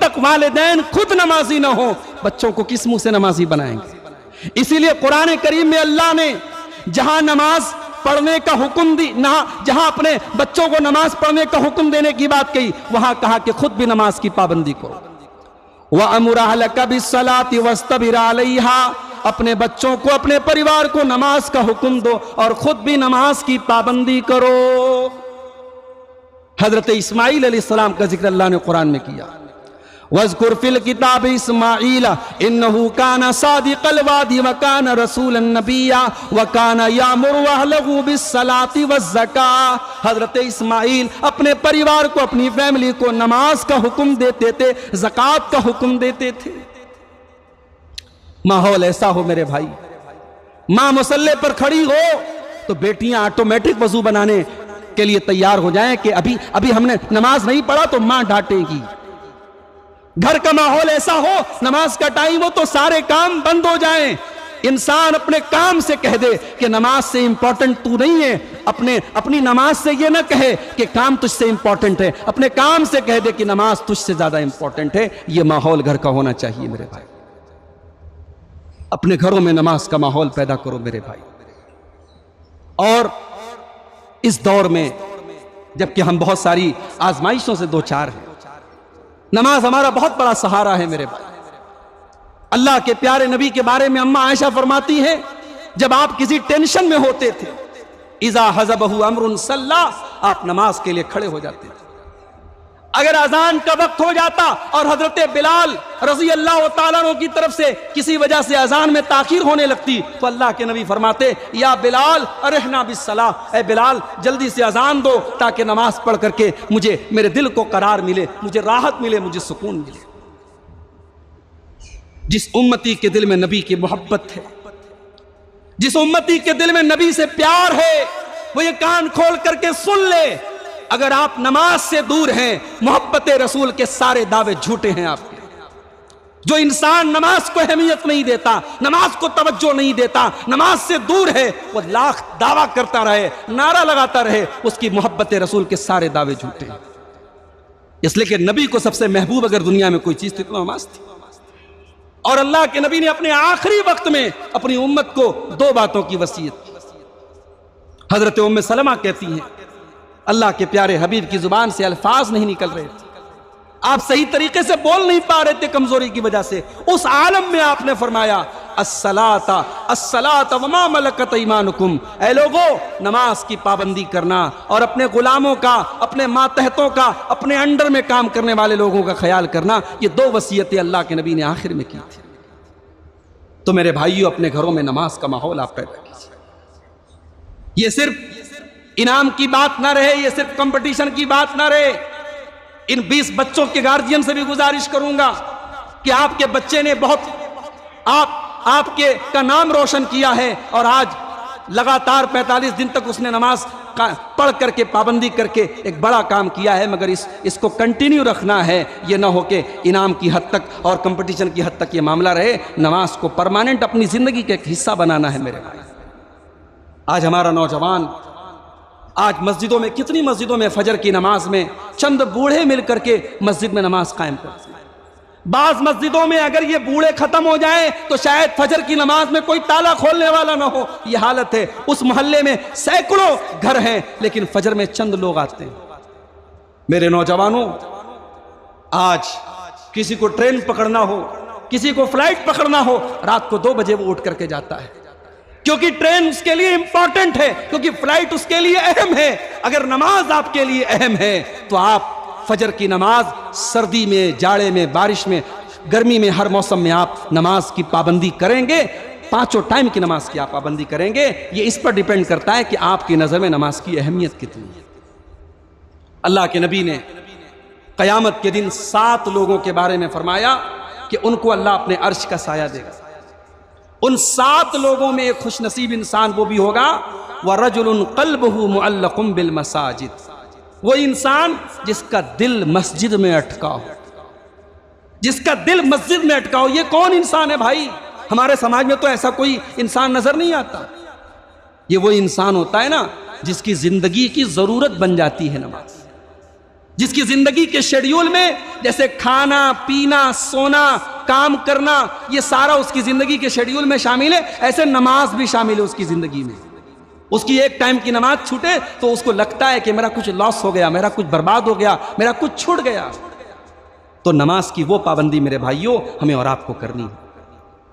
تک والدین خود نمازی نہ ہو بچوں کو کس منہ سے نمازی بنائیں گے؟ اسی لیے قرآن کریم میں اللہ نے جہاں نماز پڑھنے کا حکم دی، جہاں اپنے بچوں کو نماز پڑھنے کا حکم دینے کی بات کہی، وہاں کہا کہ خود بھی نماز کی پابندی کرو۔ وَأَمُرْ أَهْلَكَ بِالصَّلَاةِ وَاسْتَبِرْ عَلَيْهَا، اپنے بچوں کو اپنے پریوار کو نماز کا حکم دو اور خود بھی نماز کی پابندی کرو۔ حضرت اسماعیل علیہ السلام کا ذکر اللہ نے قرآن میں کیا، وَاذْكُرْ فِي الْكِتَابِ إِسْمَاعِيلَ إِنَّهُ كَانَ صَادِقَ الْوَعْدِ وَكَانَ رَسُولًا نَبِيًّا وَكَانَ يَأْمُرُ أَهْلَهُ بِالصَّلَاةِ وَالزَّكَاةِ۔ حضرت اسماعیل اپنے پریوار کو، اپنی فیملی کو نماز کا حکم دیتے تھے، زکوٰۃ کا حکم دیتے تھے۔ ماحول ایسا ہو میرے بھائی، ماں مصلی پر کھڑی ہو تو بیٹیاں آٹومیٹک وضو بنانے کے لیے تیار ہو جائیں کہ ابھی ہم نے نماز نہیں پڑھا تو ماں ڈانٹے گی۔ گھر کا ماحول ایسا ہو، نماز کا ٹائم ہو تو سارے کام بند ہو جائیں۔ انسان اپنے کام سے کہہ دے کہ نماز سے امپورٹنٹ تو نہیں ہے، اپنی نماز سے یہ نہ کہے کہ کام تجھ سے امپورٹنٹ ہے، اپنے کام سے کہہ دے کہ نماز تجھ سے زیادہ امپورٹنٹ ہے۔ یہ ماحول گھر کا ہونا چاہیے میرے بھائی۔ اپنے گھروں میں نماز کا ماحول پیدا کرو میرے بھائی۔ اور اس دور میں جبکہ ہم بہت ساری آزمائشوں سے دوچار ہیں، نماز ہمارا بہت بڑا سہارا ہے میرے بھائی۔ اللہ کے پیارے نبی کے بارے میں اماں عائشہ فرماتی ہیں، جب آپ کسی ٹینشن میں ہوتے تھے، اذا حزبہ امر صلی، آپ نماز کے لیے کھڑے ہو جاتے تھے۔ اگر اذان کا وقت ہو جاتا اور حضرت بلال رضی اللہ تعالیٰ عنہ کی طرف سے کسی وجہ سے اذان میں تاخیر ہونے لگتی تو اللہ کے نبی فرماتے، یا بلال ارحنا بالصلاۃ، اے بلال جلدی سے اذان دو تاکہ نماز پڑھ کر کے مجھے میرے دل کو قرار ملے، مجھے راحت ملے، مجھے سکون ملے۔ جس امتی کے دل میں نبی کی محبت ہے، جس امتی کے دل میں نبی سے پیار ہے، وہ یہ کان کھول کر کے سن لے، اگر آپ نماز سے دور ہیں محبت رسول کے سارے دعوے جھوٹے ہیں آپ کے۔ جو انسان نماز کو اہمیت نہیں دیتا، نماز کو توجہ نہیں دیتا، نماز سے دور ہے، وہ لاکھ دعویٰ کرتا رہے، نعرہ لگاتا رہے، اس کی محبت رسول کے سارے دعوے جھوٹے ہیں۔ اس لیے کہ نبی کو سب سے محبوب اگر دنیا میں کوئی چیز تھی تو نماز تھی۔ اور اللہ کے نبی نے اپنے آخری وقت میں اپنی امت کو دو باتوں کی وصیت کی۔ حضرت ام سلمہ کہتی ہیں، اللہ کے پیارے حبیب کی زبان سے الفاظ نہیں نکل رہے تھے، آپ صحیح طریقے سے بول نہیں پا رہے تھے کمزوری کی وجہ سے۔ اس عالم میں آپ نے فرمایا، الصلاۃ الصلاۃ وما ملکت ایمانکم، اے لوگو نماز کی پابندی کرنا اور اپنے غلاموں کا، اپنے ماتحتوں کا، اپنے انڈر میں کام کرنے والے لوگوں کا خیال کرنا، یہ دو وصیتیں اللہ کے نبی نے آخر میں کی تھی۔ تو میرے بھائیوں، اپنے گھروں میں نماز کا ماحول آپ پیدا کیجیے۔ یہ صرف انعام کی بات نہ رہے، یہ صرف کمپٹیشن کی بات نہ رہے۔ ان 20 بچوں کے گارجین سے بھی گزارش کروں گا کہ آپ کے بچے نے بہت آپ کے کا نام روشن کیا ہے اور آج لگاتار 45 دن تک اس نے نماز پڑھ کر کے، پابندی کر کے ایک بڑا کام کیا ہے، مگر اس کو کنٹینیو رکھنا ہے۔ یہ نہ ہو کہ انعام کی حد تک اور کمپٹیشن کی حد تک یہ معاملہ رہے، نماز کو پرماننٹ اپنی زندگی کا ایک حصہ بنانا ہے میرے بھائی۔ آج ہمارا نوجوان، آج مسجدوں میں، کتنی مسجدوں میں فجر کی نماز میں چند بوڑھے مل کر کے مسجد میں نماز قائم کرتے ہیں۔ بعض مسجدوں میں اگر یہ بوڑھے ختم ہو جائیں تو شاید فجر کی نماز میں کوئی تالا کھولنے والا نہ ہو، یہ حالت ہے۔ اس محلے میں سینکڑوں گھر ہیں لیکن فجر میں چند لوگ آتے ہیں۔ میرے نوجوانوں، آج کسی کو ٹرین پکڑنا ہو، کسی کو فلائٹ پکڑنا ہو، رات کو 2 بجے وہ اٹھ کر کے جاتا ہے، کیونکہ ٹرین اس کے لیے امپورٹنٹ ہے، کیونکہ فلائٹ اس کے لیے اہم ہے۔ اگر نماز آپ کے لیے اہم ہے تو آپ فجر کی نماز سردی میں، جاڑے میں، بارش میں، گرمی میں، ہر موسم میں آپ نماز کی پابندی کریں گے، 5 ٹائم کی نماز کی آپ پابندی کریں گے۔ یہ اس پر ڈیپینڈ کرتا ہے کہ آپ کی نظر میں نماز کی اہمیت کتنی ہے۔ اللہ کے نبی نے قیامت کے دن 7 لوگوں کے بارے میں فرمایا کہ ان کو اللہ اپنے عرش کا سایہ دے گا۔ ان 7 لوگوں میں ایک خوش نصیب انسان وہ بھی ہوگا، وَرَجُلٌ قَلْبُهُ مُعَلَّقٌ بِالْمَسَاجِدِ، وہ انسان جس کا دل مسجد میں اٹکا ہو، جس کا دل مسجد میں اٹکا ہو۔ یہ کون انسان ہے بھائی؟ ہمارے سماج میں تو ایسا کوئی انسان نظر نہیں آتا۔ یہ وہ انسان ہوتا ہے نا جس کی زندگی کی ضرورت بن جاتی ہے نماز، جس کی زندگی کے شیڈیول میں جیسے کھانا پینا سونا کام کرنا یہ سارا اس کی زندگی کے شیڈیول میں شامل ہے، ایسے نماز بھی شامل ہے اس کی زندگی میں۔ اس کی ایک ٹائم کی نماز چھوٹے تو اس کو لگتا ہے کہ میرا کچھ لاس ہو گیا، میرا کچھ برباد ہو گیا، میرا کچھ چھوٹ گیا۔ تو نماز کی وہ پابندی میرے بھائیوں ہمیں اور آپ کو کرنی ہے۔